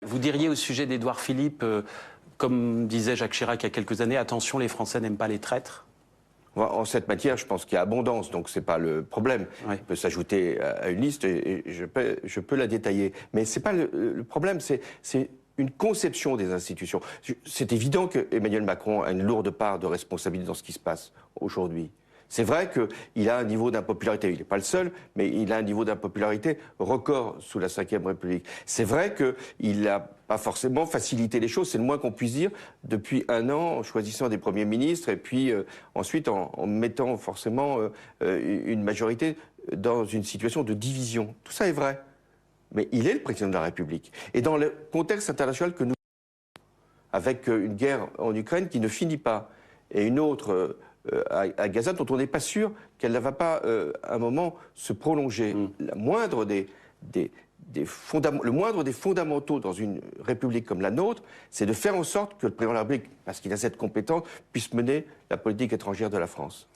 Vous diriez au sujet d'Édouard Philippe, comme disait Jacques Chirac il y a quelques années, attention, les Français n'aiment pas les traîtres? En cette matière, je pense qu'il y a abondance, donc ce n'est pas le problème. Oui. Il peut s'ajouter à une liste et je peux la détailler. Mais ce n'est pas le problème, c'est une conception des institutions. C'est évident qu'Emmanuel Macron a une lourde part de responsabilité dans ce qui se passe aujourd'hui. C'est vrai qu'il a un niveau d'impopularité, il n'est pas le seul, mais il a un niveau d'impopularité record sous la Ve République. C'est vrai qu'il n'a pas forcément facilité les choses, c'est le moins qu'on puisse dire, depuis un an, en choisissant des premiers ministres et puis ensuite en mettant forcément une majorité dans une situation de division. Tout ça est vrai, mais il est le président de la République. Et dans le contexte international que nous avec une guerre en Ukraine qui ne finit pas, et une autre à Gaza dont on n'est pas sûr qu'elle ne va pas à un moment se prolonger. Le moindre des fondamentaux dans une république comme la nôtre, c'est de faire en sorte que le président de la République, parce qu'il a cette compétence, puisse mener la politique étrangère de la France.